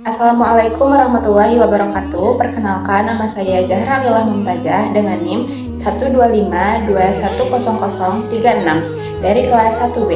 Assalamualaikum warahmatullahi wabarakatuh. Perkenalkan, nama saya Zahra Lila Mumtajah dengan NIM 125210036 dari kelas 1B.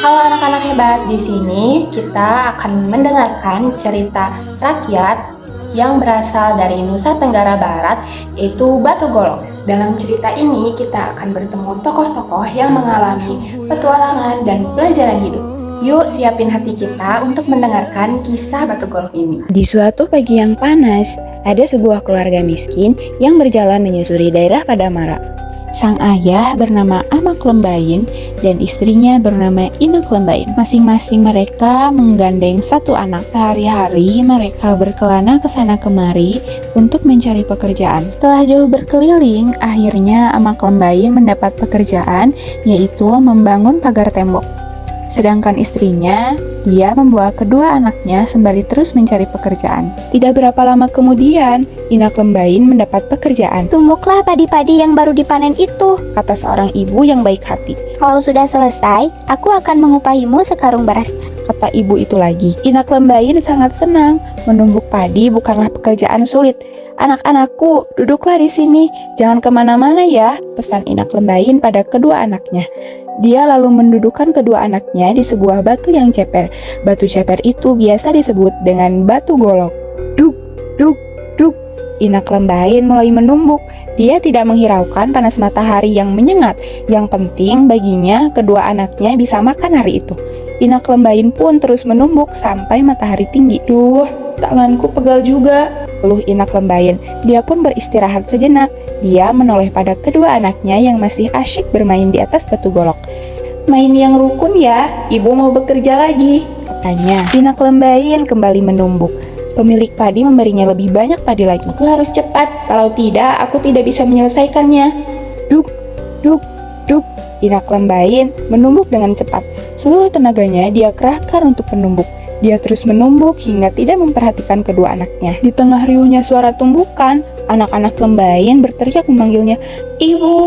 Halo anak-anak hebat, di sini kita akan mendengarkan cerita rakyat yang berasal dari Nusa Tenggara Barat, yaitu Batu Golok. Dalam cerita ini kita akan bertemu tokoh-tokoh yang mengalami petualangan dan pelajaran hidup. Yuk siapin hati kita untuk mendengarkan kisah Batu Golok ini. Di suatu pagi yang panas, ada sebuah keluarga miskin yang berjalan menyusuri daerah Padamara. Sang ayah bernama Amak Lembain dan istrinya bernama Inak Lembain. Masing-masing mereka menggandeng satu anak. Sehari-hari mereka berkelana ke sana kemari untuk mencari pekerjaan. Setelah jauh berkeliling, akhirnya Amak Lembain mendapat pekerjaan, yaitu membangun pagar tembok. Sedangkan istrinya, dia membawa kedua anaknya sembari terus mencari pekerjaan. Tidak berapa lama kemudian, Inak Lembain mendapat pekerjaan. "Tumbuklah padi-padi yang baru dipanen itu," kata seorang ibu yang baik hati. "Kalau sudah selesai, aku akan mengupahimu sekarung beras," kata ibu itu lagi. Inak Lembain sangat senang. Menumbuk padi bukanlah pekerjaan sulit. "Anak-anakku, duduklah di sini, jangan kemana-mana ya," pesan Inak Lembain pada kedua anaknya. Dia lalu mendudukkan kedua anaknya di sebuah batu yang ceper. Batu ceper itu biasa disebut dengan batu golok. Duk, duk, duk. Inak Lembain mulai menumbuk. Dia tidak menghiraukan panas matahari yang menyengat. Yang penting baginya kedua anaknya bisa makan hari itu. Inak Lembain pun terus menumbuk sampai matahari tinggi. "Duh, tanganku pegal juga," keluh Inak Lembain. Dia pun beristirahat sejenak. Dia menoleh pada kedua anaknya yang masih asyik bermain di atas batu golok. "Main yang rukun ya, ibu mau bekerja lagi," katanya. Inak Lembain kembali menumbuk. Pemilik padi memberinya lebih banyak padi lagi. "Aku harus cepat, kalau tidak aku tidak bisa menyelesaikannya." Duk, duk, duk. Inak Lembain menumbuk dengan cepat. Seluruh tenaganya dia kerahkan untuk menumbuk. Dia terus menumbuk hingga tidak memperhatikan kedua anaknya. Di tengah riuhnya suara tumbukan, anak-anak Lembain berteriak memanggilnya, "Ibu,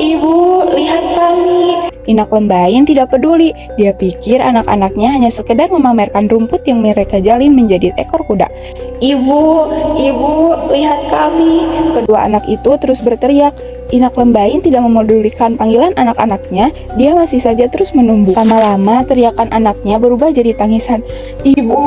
ibu, lihat kami." Inak Lembain tidak peduli. Dia pikir anak-anaknya hanya sekedar memamerkan rumput yang mereka jalin menjadi ekor kuda. "Ibu, ibu, lihat kami." Kedua anak itu terus berteriak. Inak Lembain tidak memedulikan panggilan anak-anaknya. Dia masih saja terus menumbuk. Lama-lama teriakan anaknya berubah jadi tangisan. "Ibu,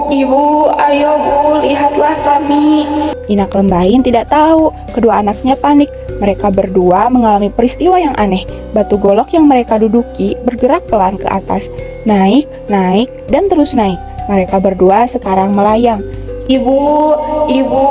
ibu, ayo bu, lihatlah kami." Inak Lembain tidak tahu. Kedua anaknya panik. Mereka berdua mengalami peristiwa yang aneh. Batu golok yang mereka duduki bergerak pelan ke atas. Naik, naik, dan terus naik. Mereka berdua sekarang melayang. "Ibu, ibu,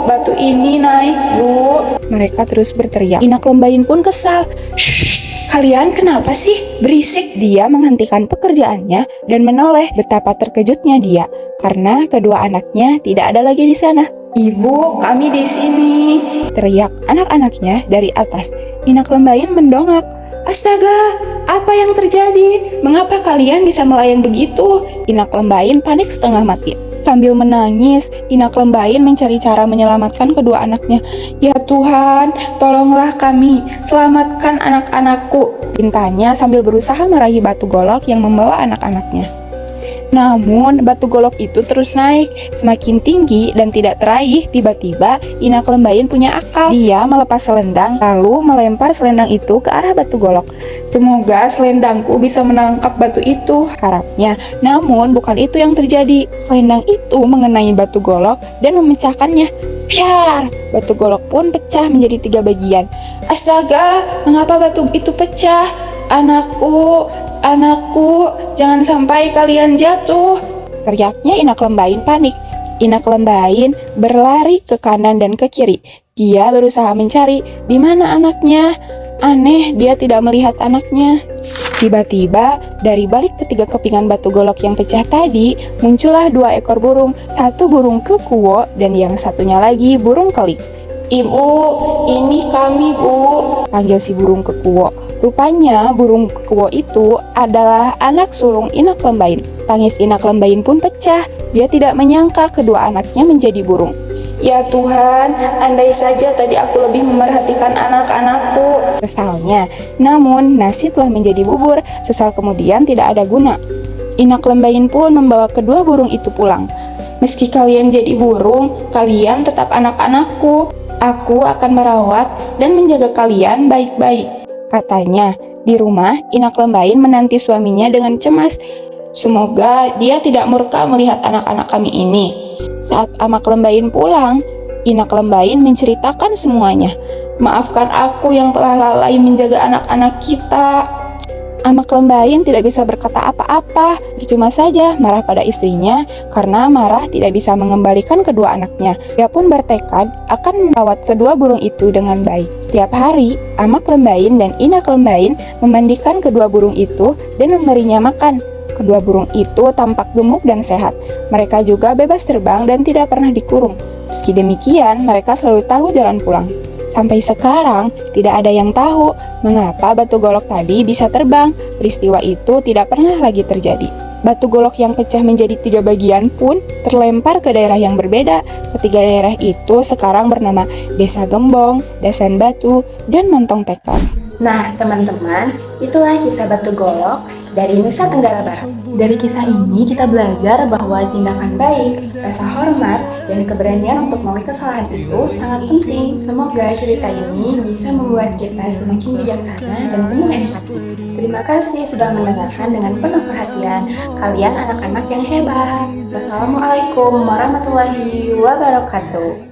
batu ini naik bu." Mereka terus berteriak. Inak Lembain pun kesal. "Shh, kalian kenapa sih? Berisik." Dia menghentikan pekerjaannya dan menoleh. Betapa terkejutnya dia karena kedua anaknya tidak ada lagi di sana. "Ibu, kami di sini," teriak anak-anaknya dari atas. Inak Lembain mendongak. "Astaga, apa yang terjadi? Mengapa kalian bisa melayang begitu?" Inak Lembain panik setengah mati. Sambil menangis, Inak Lembain mencari cara menyelamatkan kedua anaknya. "Ya Tuhan, tolonglah kami, selamatkan anak-anakku," pintanya sambil berusaha meraih batu golok yang membawa anak-anaknya. Namun, batu golok itu terus naik, semakin tinggi dan tidak teraih. Tiba-tiba, Inak Lembain punya akal. Dia melepas selendang, lalu melempar selendang itu ke arah batu golok. "Semoga selendangku bisa menangkap batu itu," harapnya. Namun, bukan itu yang terjadi. Selendang itu mengenai batu golok dan memecahkannya. Piar! Batu golok pun pecah menjadi 3 bagian. "Astaga, mengapa batu itu pecah? Anakku, anakku, jangan sampai kalian jatuh!" teriaknya Inak Lembain panik. Inak Lembain berlari ke kanan dan ke kiri. Dia berusaha mencari di mana anaknya. Aneh, dia tidak melihat anaknya. Tiba-tiba, dari balik ketiga kepingan batu golok yang pecah tadi, muncullah 2 ekor burung. Satu burung kekuwo dan yang satunya lagi burung kelik. "Ibu, ini kami bu," panggil si burung kekuwo. Rupanya burung kekuwo itu adalah anak sulung Inak Lembain. Tangis Inak Lembain pun pecah. Dia tidak menyangka kedua anaknya menjadi burung. "Ya Tuhan, andai saja tadi aku lebih memerhatikan anak-anakku," sesalnya. Namun, nasi telah menjadi bubur. Sesal kemudian tidak ada guna. Inak Lembain pun membawa kedua burung itu pulang. Meski kalian jadi burung, kalian tetap anak-anakku. Aku akan merawat dan menjaga kalian baik-baik, katanya. Di rumah, Inak Lembain menanti suaminya dengan cemas. Semoga dia tidak murka melihat anak-anak kami ini. Saat Amak Lembain pulang, Inak Lembain menceritakan semuanya. Maafkan aku yang telah lalai menjaga anak-anak kita. Amak Lembain tidak bisa berkata apa-apa, percuma saja marah pada istrinya karena marah tidak bisa mengembalikan kedua anaknya. Dia pun bertekad akan merawat kedua burung itu dengan baik. Setiap hari, Amak Lembain dan Inak Lembain memandikan kedua burung itu dan memberinya makan. Kedua burung itu tampak gemuk dan sehat. Mereka juga bebas terbang dan tidak pernah dikurung. Meski demikian, mereka selalu tahu jalan pulang. Sampai sekarang, tidak ada yang tahu mengapa batu golok tadi bisa terbang. Peristiwa itu tidak pernah lagi terjadi. Batu golok yang pecah menjadi 3 bagian pun terlempar ke daerah yang berbeda. Ketiga daerah itu sekarang bernama Desa Gembong, Dasan Batu, dan Montong Tekad. Nah, teman-teman, itulah kisah batu golok dari Nusa Tenggara Barat. Dari kisah ini kita belajar bahwa tindakan baik, rasa hormat, dan keberanian untuk mengakui kesalahan itu sangat penting. Semoga cerita ini bisa membuat kita semakin bijaksana dan penuh empati. Terima kasih sudah mendengarkan dengan penuh perhatian. Kalian anak-anak yang hebat. Wassalamualaikum warahmatullahi wabarakatuh.